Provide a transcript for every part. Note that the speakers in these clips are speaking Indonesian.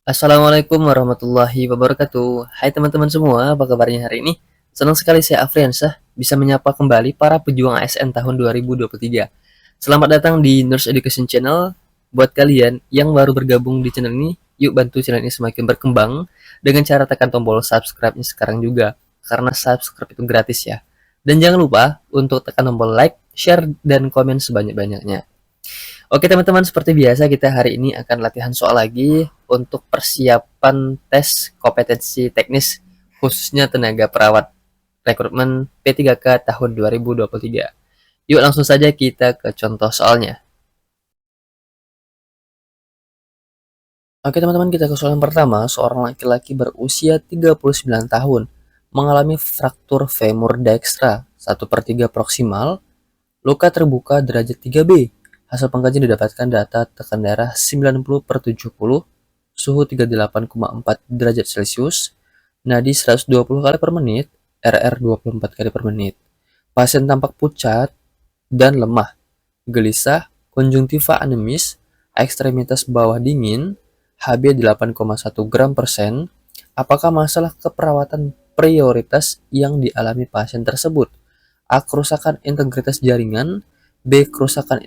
Assalamualaikum warahmatullahi wabarakatuh. Hai teman-teman semua, apa kabarnya hari ini? Senang sekali saya Afriansyah bisa menyapa kembali para pejuang ASN tahun 2023. Selamat datang di Nurse Education Channel. Buat kalian yang baru bergabung di channel ini, yuk bantu channel ini semakin berkembang dengan cara tekan tombol subscribe-nya sekarang juga. Karena subscribe itu gratis ya. Dan jangan lupa untuk tekan tombol like, share, dan komen sebanyak-banyaknya. Oke teman-teman, seperti biasa kita hari ini akan latihan soal lagi untuk persiapan tes kompetensi teknis khususnya tenaga perawat rekrutmen P3K tahun 2023. Yuk langsung saja kita ke contoh soalnya. Oke teman-teman, kita ke soal yang pertama. Seorang laki-laki berusia 39 tahun mengalami fraktur femur dextra 1/3 proksimal, luka terbuka derajat 3B. Hasil pengkajian didapatkan data tekan darah 90/70, suhu 38,4 derajat Celcius, nadi 120 kali per menit, RR 24 kali per menit. Pasien tampak pucat dan lemah, gelisah, konjungtiva anemis, ekstremitas bawah dingin, HB 8,1 gram persen. Apakah masalah keperawatan prioritas yang dialami pasien tersebut? A. Kerusakan integritas jaringan. B. Kerusakan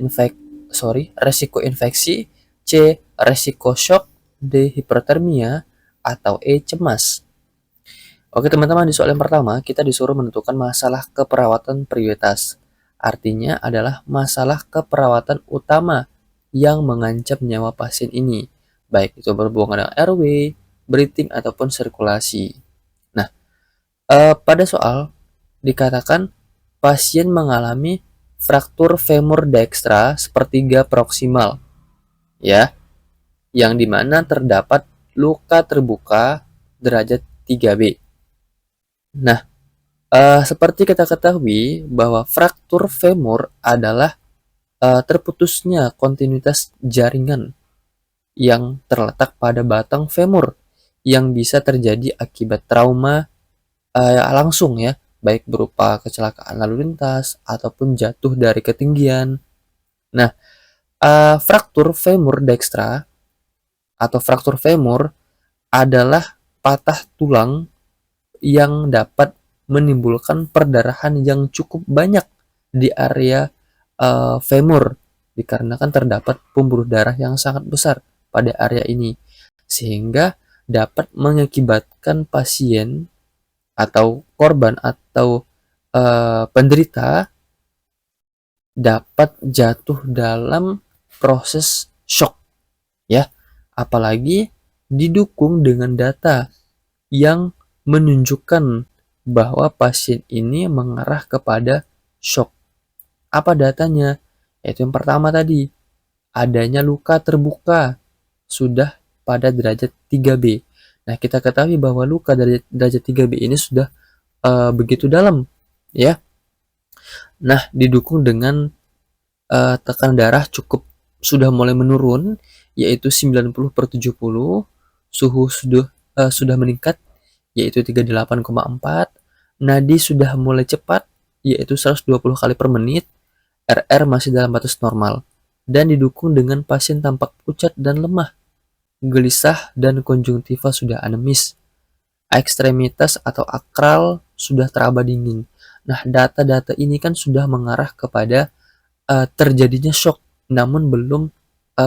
resiko infeksi. C. Resiko shock. D. Hipertermia. Atau E. Cemas. Oke teman-teman, di soal yang pertama kita disuruh menentukan masalah keperawatan prioritas. Artinya adalah masalah keperawatan utama yang mengancam nyawa pasien ini, baik itu berhubungan dengan airway, breathing, ataupun sirkulasi. Nah, pada soal dikatakan pasien mengalami fraktur femur dextra sepertiga proksimal, ya, yang dimana terdapat luka terbuka derajat 3B. Nah, seperti kita ketahui bahwa fraktur femur adalah terputusnya kontinuitas jaringan yang terletak pada batang femur yang bisa terjadi akibat trauma langsung ya, baik berupa kecelakaan lalu lintas ataupun jatuh dari ketinggian. Nah, fraktur femur dextra atau fraktur femur adalah patah tulang yang dapat menimbulkan perdarahan yang cukup banyak di area femur dikarenakan terdapat pembuluh darah yang sangat besar pada area ini sehingga dapat mengakibatkan pasien atau korban atau penderita dapat jatuh dalam proses shock ya, apalagi didukung dengan data yang menunjukkan bahwa pasien ini mengarah kepada shock. Apa datanya? Yaitu yang pertama tadi, adanya luka terbuka sudah pada derajat 3B. Nah, kita ketahui bahwa luka dari derajat 3B ini sudah begitu dalam, ya. Nah, didukung dengan tekanan darah sudah mulai menurun, yaitu 90/70, suhu sudah meningkat, yaitu 38,4, nadi sudah mulai cepat, yaitu 120 kali per menit, RR masih dalam batas normal, dan didukung dengan pasien tampak pucat dan lemah, gelisah, dan konjungtiva sudah anemis. Ekstremitas atau akral sudah teraba dingin. Nah, data-data ini kan sudah mengarah kepada terjadinya shock, namun belum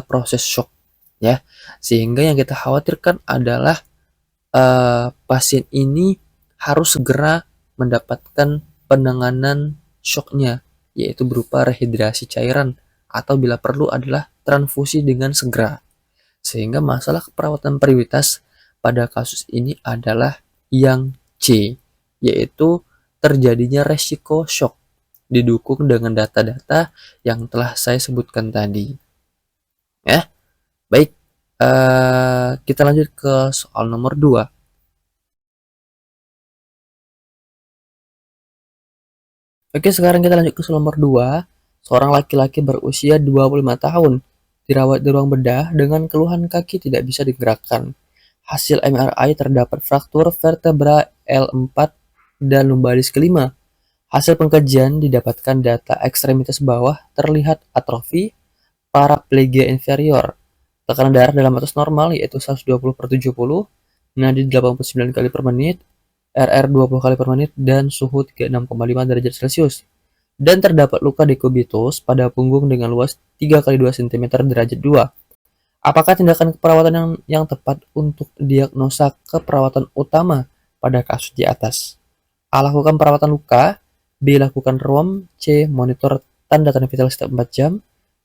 proses shock, ya. Sehingga yang kita khawatirkan adalah pasien ini harus segera mendapatkan penanganan shocknya, yaitu berupa rehidrasi cairan atau bila perlu adalah transfusi dengan segera. Sehingga masalah perawatan prioritas pada kasus ini adalah yang C, yaitu terjadinya resiko shock didukung dengan data-data yang telah saya sebutkan tadi. Ya, baik. Kita lanjut ke soal nomor 2. Oke, sekarang kita lanjut ke soal nomor 2. Seorang laki-laki berusia 25 tahun dirawat di ruang bedah dengan keluhan kaki tidak bisa digerakkan. Hasil MRI terdapat fraktur vertebra L4 dan lumbalis kelima. Hasil pengkajian didapatkan data ekstremitas bawah terlihat atrofi paraplegia inferior, tekanan darah dalam batas normal yaitu 120/70, nadi 89 kali per menit, RR 20 kali per menit, dan suhu 36,5 derajat Celcius. Dan terdapat luka dekubitus pada punggung dengan luas 3 kali 2 cm derajat 2. Apakah tindakan keperawatan yang tepat untuk diagnosa keperawatan utama pada kasus di atas? A. Lakukan perawatan luka. B. Lakukan ROM. C. Monitor tanda-tanda vital setiap 4 jam.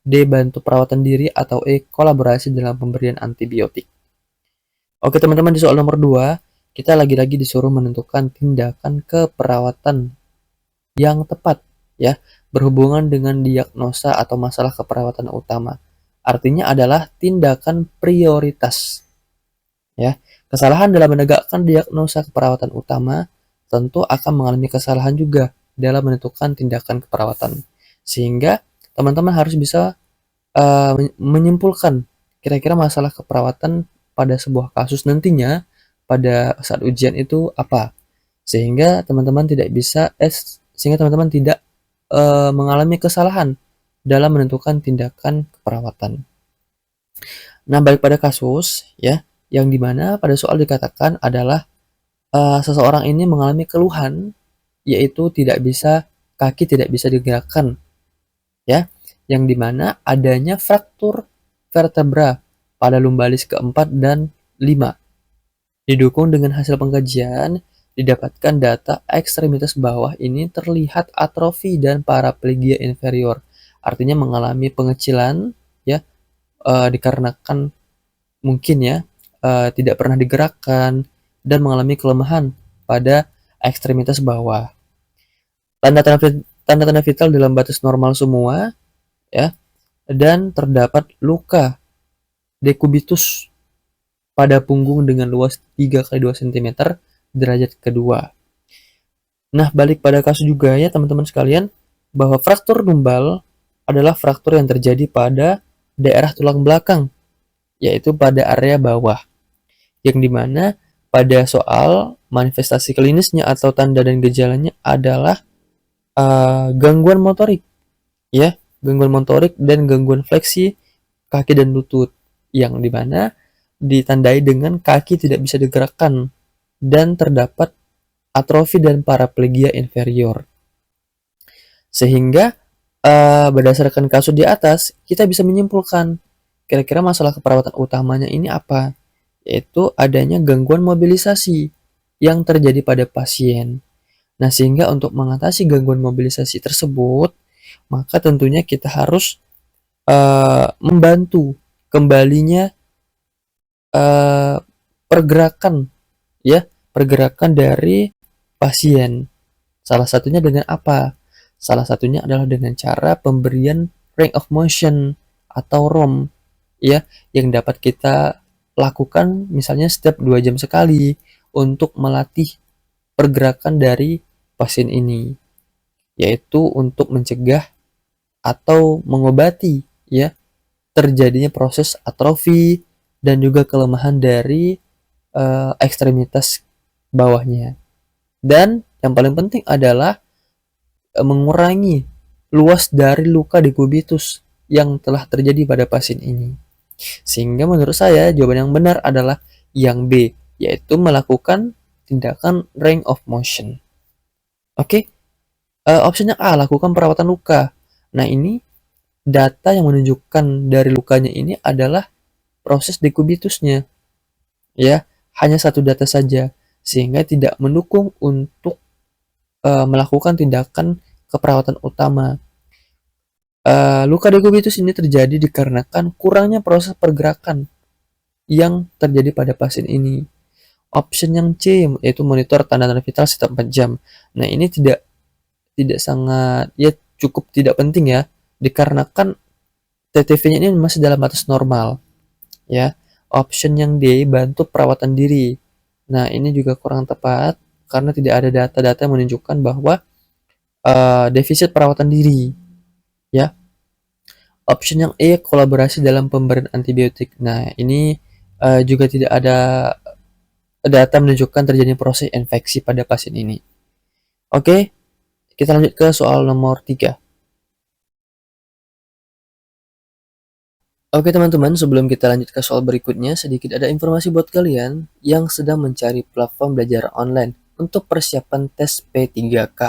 D. Bantu perawatan diri. Atau E. Kolaborasi dalam pemberian antibiotik. Oke teman-teman, di soal nomor 2, kita lagi-lagi disuruh menentukan tindakan keperawatan yang tepat ya, berhubungan dengan diagnosa atau masalah keperawatan utama. Artinya adalah tindakan prioritas ya. Kesalahan dalam menegakkan diagnosa keperawatan utama tentu akan mengalami kesalahan juga dalam menentukan tindakan keperawatan. Sehingga teman-teman harus bisa menyimpulkan kira-kira masalah keperawatan pada sebuah kasus nantinya pada saat ujian itu apa, sehingga teman-teman tidak mengalami kesalahan dalam menentukan tindakan keperawatan. Nah, balik pada kasus ya, yang dimana pada soal dikatakan adalah seseorang ini mengalami keluhan yaitu kaki tidak bisa digerakkan ya, yang dimana adanya fraktur vertebra pada lumbalis keempat dan 5. Didukung dengan hasil pengkajian, didapatkan data ekstremitas bawah ini terlihat atrofi dan paraplegia inferior. Artinya mengalami pengecilan ya, dikarenakan mungkin ya tidak pernah digerakkan dan mengalami kelemahan pada ekstremitas bawah. Tanda-tanda vital dalam batas normal semua ya, dan terdapat luka dekubitus pada punggung dengan luas 3 kali 2 cm derajat kedua. Nah, balik pada kasus juga ya teman-teman sekalian, bahwa fraktur lumbal adalah fraktur yang terjadi pada daerah tulang belakang, yaitu pada area bawah. Yang dimana pada soal manifestasi klinisnya atau tanda dan gejalanya adalah gangguan motorik, ya, gangguan motorik dan gangguan fleksi kaki dan lutut, yang dimana ditandai dengan kaki tidak bisa digerakkan dan terdapat atrofi dan paraplegia inferior. Sehingga berdasarkan kasus di atas, kita bisa menyimpulkan kira-kira masalah keperawatan utamanya ini apa, yaitu adanya gangguan mobilisasi yang terjadi pada pasien. Nah, sehingga untuk mengatasi gangguan mobilisasi tersebut, maka tentunya kita harus membantu kembalinya pergerakan ya, pergerakan dari pasien. Salah satunya dengan apa? Salah satunya adalah dengan cara pemberian range of motion atau ROM ya, yang dapat kita lakukan misalnya setiap 2 jam sekali untuk melatih pergerakan dari pasien ini, yaitu untuk mencegah atau mengobati ya terjadinya proses atrofi dan juga kelemahan dari ekstremitas bawahnya. Dan yang paling penting adalah mengurangi luas dari luka dekubitus yang telah terjadi pada pasien ini. Sehingga menurut saya jawaban yang benar adalah yang B, yaitu melakukan tindakan range of motion. Oke, opsinya A, lakukan perawatan luka. Nah, ini data yang menunjukkan dari lukanya ini adalah proses dekubitusnya. Ya, hanya satu data saja, sehingga tidak mendukung untuk melakukan tindakan keperawatan utama. Luka dekubitus ini terjadi dikarenakan kurangnya proses pergerakan yang terjadi pada pasien ini. Option yang C, yaitu monitor tanda-tanda vital setiap 4 jam. Nah, ini tidak sangat ya, cukup tidak penting ya, dikarenakan TTV-nya ini masih dalam batas normal ya. Option yang D, bantu perawatan diri. Nah, ini juga kurang tepat karena tidak ada data-data yang menunjukkan bahwa defisit perawatan diri ya. Option yang E, kolaborasi dalam pemberian antibiotik. Nah, ini juga tidak ada data menunjukkan terjadinya proses infeksi pada pasien ini. Oke, kita lanjut ke soal nomor 3. Oke teman-teman, sebelum kita lanjut ke soal berikutnya, sedikit ada informasi buat kalian yang sedang mencari platform belajar online untuk persiapan tes P3K.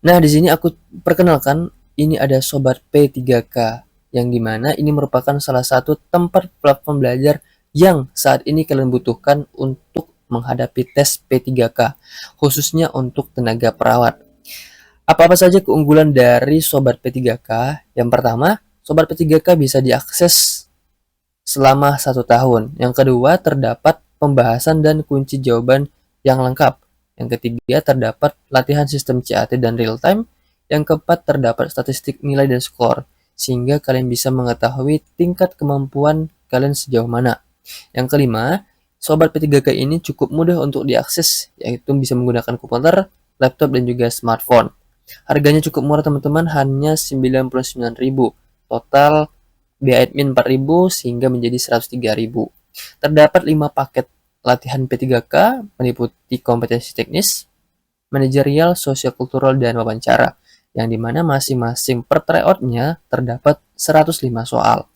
Nah, di sini aku perkenalkan, ini ada Sobat P3K, yang dimana ini merupakan salah satu tempat platform belajar yang saat ini kalian butuhkan untuk menghadapi tes P3K, khususnya untuk tenaga perawat. Apa-apa saja keunggulan dari Sobat P3K? Yang pertama, Sobat P3K bisa diakses selama 1 tahun. Yang kedua, terdapat pembahasan dan kunci jawaban yang lengkap. Yang ketiga, terdapat latihan sistem CAT dan real time. Yang keempat, terdapat statistik nilai dan skor, sehingga kalian bisa mengetahui tingkat kemampuan kalian sejauh mana. Yang kelima, Sobat P3K ini cukup mudah untuk diakses, yaitu bisa menggunakan komputer, laptop, dan juga smartphone. Harganya cukup murah teman-teman, hanya 99.000. Total biaya admin 4.000 sehingga menjadi 103.000. Terdapat 5 paket latihan P3K meliputi kompetensi teknis, manajerial, sosio-kultural, dan wawancara, yang dimana masing-masing per tryout-nya terdapat 105 soal.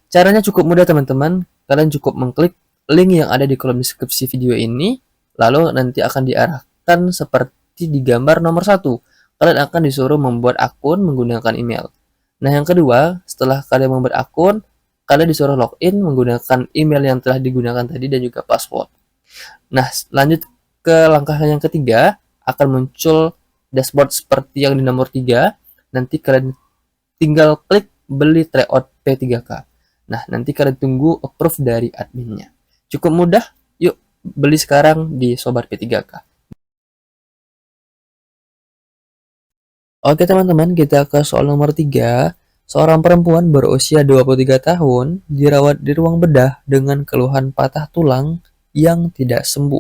Caranya cukup mudah teman-teman, kalian cukup mengklik link yang ada di kolom deskripsi video ini, lalu nanti akan diarahkan seperti di gambar nomor 1. Kalian akan disuruh membuat akun menggunakan email. Nah, yang kedua, setelah kalian membuat akun, kalian disuruh login menggunakan email yang telah digunakan tadi dan juga password. Nah, lanjut ke langkah yang ketiga, akan muncul dashboard seperti yang di nomor 3. Nanti kalian tinggal klik beli tryout P3K. Nah, nanti kalian tunggu approve dari adminnya. Cukup mudah, yuk beli sekarang di Sobat P3K. Oke teman-teman, kita ke soal nomor 3. Seorang perempuan berusia 23 tahun dirawat di ruang bedah dengan keluhan patah tulang yang tidak sembuh.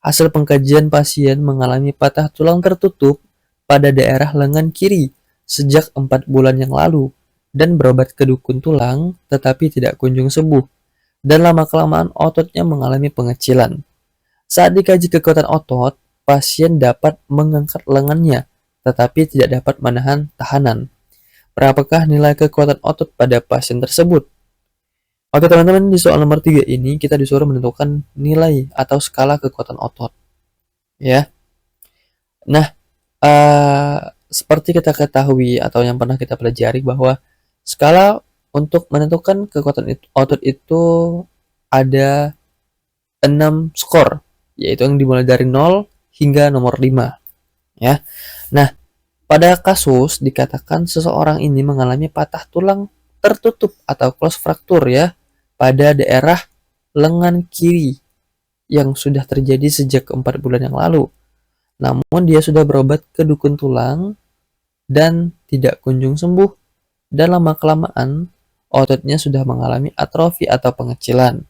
Hasil pengkajian pasien mengalami patah tulang tertutup pada daerah lengan kiri sejak 4 bulan yang lalu dan berobat ke dukun tulang tetapi tidak kunjung sembuh dan lama-kelamaan ototnya mengalami pengecilan. Saat dikaji kekuatan otot, pasien dapat mengangkat lengannya tetapi tidak dapat menahan tahanan. Berapakah nilai kekuatan otot pada pasien tersebut? Oke teman-teman, di soal nomor 3 ini kita disuruh menentukan nilai atau skala kekuatan otot. Ya. Nah, seperti kita ketahui atau yang pernah kita pelajari bahwa skala untuk menentukan kekuatan otot itu ada 6 skor, yaitu yang dimulai dari 0 hingga nomor 5. Ya. Nah, pada kasus dikatakan seseorang ini mengalami patah tulang tertutup atau close fracture ya pada daerah lengan kiri yang sudah terjadi sejak 4 bulan yang lalu. Namun dia sudah berobat ke dukun tulang dan tidak kunjung sembuh dan lama-kelamaan ototnya sudah mengalami atrofi atau pengecilan.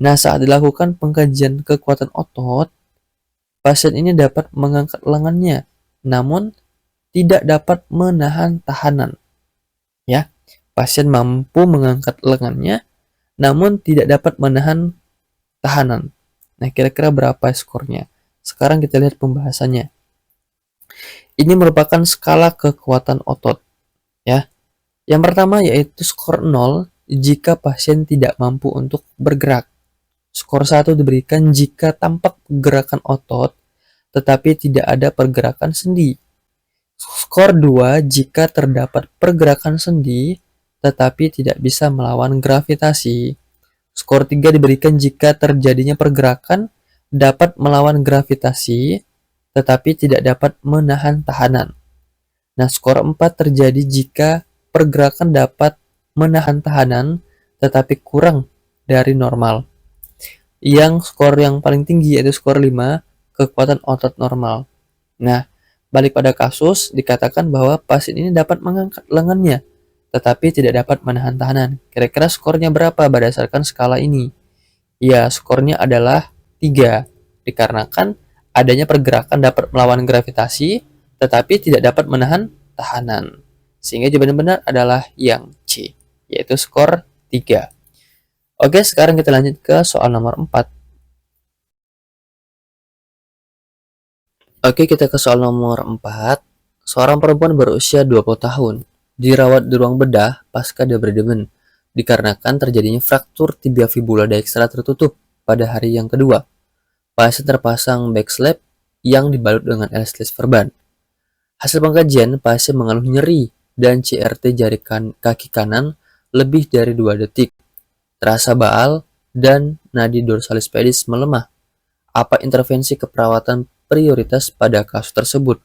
Nah, saat dilakukan pengkajian kekuatan otot, pasien ini dapat mengangkat lengannya, namun tidak dapat menahan tahanan. Ya, pasien mampu mengangkat lengannya, namun tidak dapat menahan tahanan. Nah, kira-kira berapa skornya? Sekarang kita lihat pembahasannya. Ini merupakan skala kekuatan otot. Ya, yang pertama yaitu skor 0 jika pasien tidak mampu untuk bergerak. Skor 1 diberikan jika tampak gerakan otot tetapi tidak ada pergerakan sendi. Skor 2 jika terdapat pergerakan sendi tetapi tidak bisa melawan gravitasi. Skor 3 diberikan jika terjadinya pergerakan dapat melawan gravitasi tetapi tidak dapat menahan tahanan. Nah, skor 4 terjadi jika pergerakan dapat menahan tahanan tetapi kurang dari normal. Yang skor yang paling tinggi yaitu skor 5, kekuatan otot normal. Nah, balik pada kasus dikatakan bahwa pasien ini dapat mengangkat lengannya tetapi tidak dapat menahan tahanan. Kira-kira skornya berapa berdasarkan skala ini? Ya, skornya adalah 3. Dikarenakan adanya pergerakan dapat melawan gravitasi tetapi tidak dapat menahan tahanan. Sehingga jawaban benar adalah yang C, yaitu skor 3. Oke, sekarang kita lanjut ke soal nomor 4. Oke, kita ke soal nomor 4. Seorang perempuan berusia 20 tahun dirawat di ruang bedah pasca debridement dikarenakan terjadinya fraktur tibia fibula dextra tertutup pada hari yang kedua. Pasien terpasang backslap yang dibalut dengan elastis verban. Hasil pengkajian, pasien mengeluh nyeri dan CRT jari kaki kanan lebih dari 2 detik, terasa baal, dan nadi dorsalis pedis melemah. Apa intervensi keperawatan prioritas pada kasus tersebut?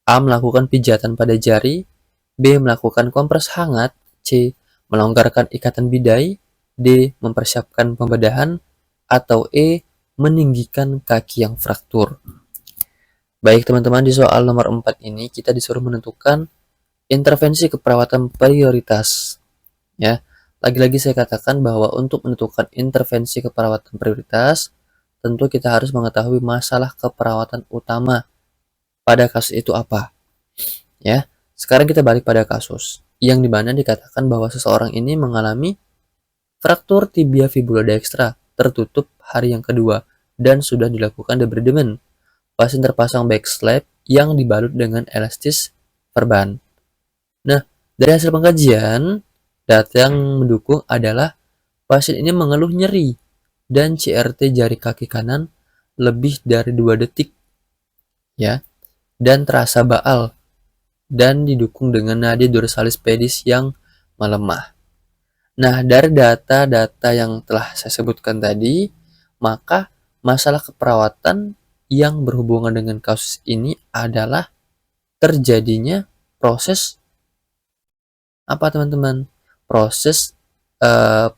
A. Melakukan pijatan pada jari, B. Melakukan kompres hangat, C. Melonggarkan ikatan bidai, D. Mempersiapkan pembedahan, atau E. Meninggikan kaki yang fraktur. Baik teman-teman, di soal nomor 4 ini kita disuruh menentukan intervensi keperawatan prioritas. Ya, lagi-lagi saya katakan bahwa untuk menentukan intervensi keperawatan prioritas, tentu kita harus mengetahui masalah keperawatan utama pada kasus itu apa. Ya, sekarang kita balik pada kasus yang dimana dikatakan bahwa seseorang ini mengalami fraktur tibia fibula dextra tertutup hari yang kedua dan sudah dilakukan debridement. Pasien terpasang backslap yang dibalut dengan elastis verban. Nah, dari hasil pengkajian, data yang mendukung adalah pasien ini mengeluh nyeri dan CRT jari kaki kanan lebih dari 2 detik, ya, dan terasa baal dan didukung dengan nadi dorsalis pedis yang melemah. Nah, dari data-data yang telah saya sebutkan tadi, maka masalah keperawatan yang berhubungan dengan kasus ini adalah terjadinya proses apa teman-teman? Proses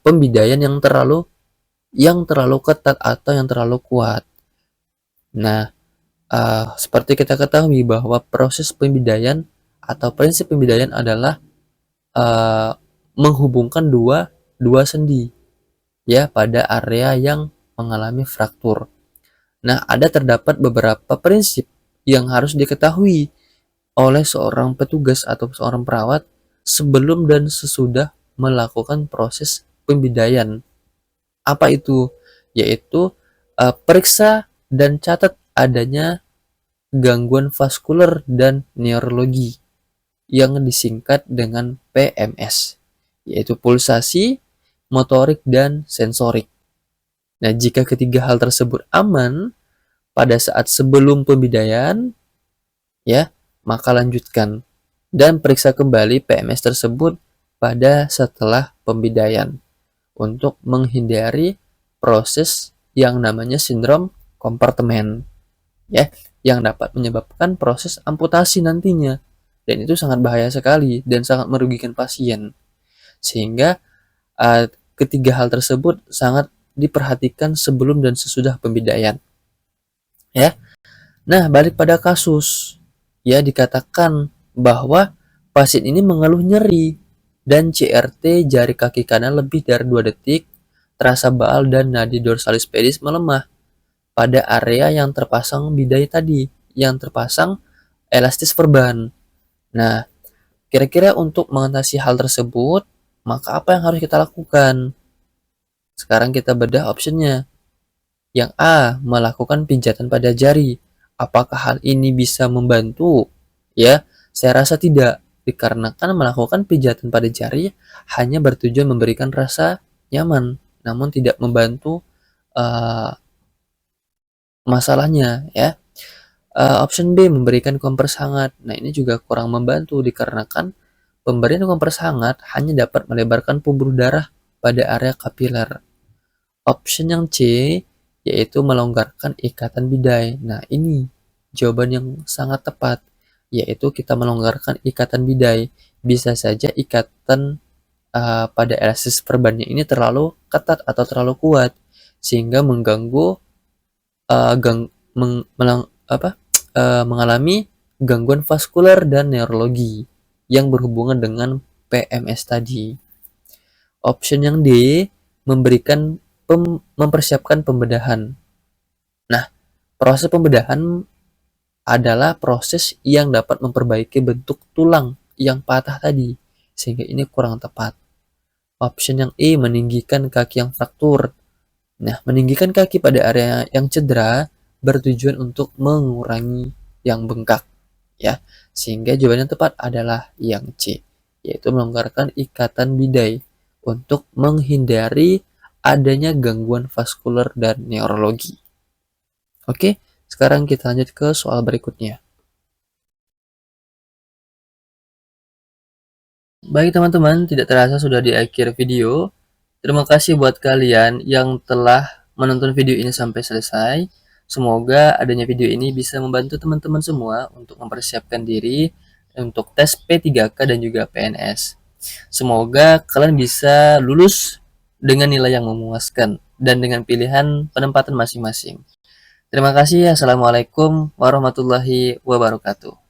pembidaian yang terlalu ketat atau yang terlalu kuat. Nah, seperti kita ketahui bahwa proses pembidaian atau prinsip pembidaian adalah uh, menghubungkan dua sendi ya pada area yang mengalami fraktur. Nah, terdapat beberapa prinsip yang harus diketahui oleh seorang petugas atau seorang perawat sebelum dan sesudah melakukan proses pembidaian. Apa itu? Yaitu periksa dan catat adanya gangguan vaskuler dan neurologi yang disingkat dengan PMS, yaitu pulsasi, motorik, dan sensorik. Nah, jika ketiga hal tersebut aman pada saat sebelum pembidaian, ya, maka lanjutkan dan periksa kembali PMS tersebut pada setelah pembidaian untuk menghindari proses yang namanya sindrom kompartemen, ya, yang dapat menyebabkan proses amputasi nantinya, dan itu sangat bahaya sekali dan sangat merugikan pasien, sehingga ketiga hal tersebut sangat diperhatikan sebelum dan sesudah pembidaian, ya. Nah, balik pada kasus, ya, dikatakan bahwa pasien ini mengeluh nyeri dan CRT jari kaki kanan lebih dari 2 detik, terasa baal dan nadi dorsalis pedis melemah pada area yang terpasang bidai tadi, yang terpasang elastis verban. Nah, kira-kira untuk mengatasi hal tersebut, maka apa yang harus kita lakukan? Sekarang kita bedah optionnya. Yang A, melakukan pijatan pada jari. Apakah hal ini bisa membantu? Ya, saya rasa tidak, dikarenakan melakukan pijatan pada jari hanya bertujuan memberikan rasa nyaman, namun tidak membantu uh, masalahnya, ya. Option B, memberikan kompres hangat. Nah, ini juga kurang membantu dikarenakan pemberian kompres hangat hanya dapat melebarkan pembuluh darah pada area kapiler. Option yang C, yaitu melonggarkan ikatan bidai. Nah, ini jawaban yang sangat tepat, yaitu kita melonggarkan ikatan bidai. Bisa saja ikatan pada elastis verbannya ini terlalu ketat atau terlalu kuat, sehingga mengganggu mengalami gangguan vaskuler dan neurologi yang berhubungan dengan PMS tadi. Option yang D, mempersiapkan pembedahan. Nah, proses pembedahan adalah proses yang dapat memperbaiki bentuk tulang yang patah tadi, sehingga ini kurang tepat. Option yang E, meninggikan kaki yang fraktur. Nah, meninggikan kaki pada area yang cedera bertujuan untuk mengurangi yang bengkak, ya, sehingga jawaban yang tepat adalah yang C. yaitu melonggarkan ikatan bidai untuk menghindari adanya gangguan vaskuler dan neurologi. Oke, sekarang kita lanjut ke soal berikutnya. Baik teman-teman, tidak terasa sudah di akhir video. Terima kasih buat kalian yang telah menonton video ini sampai selesai. Semoga adanya video ini bisa membantu teman-teman semua untuk mempersiapkan diri untuk tes P3K dan juga PNS. Semoga kalian bisa lulus dengan nilai yang memuaskan dan dengan pilihan penempatan masing-masing. Terima kasih. Assalamualaikum warahmatullahi wabarakatuh.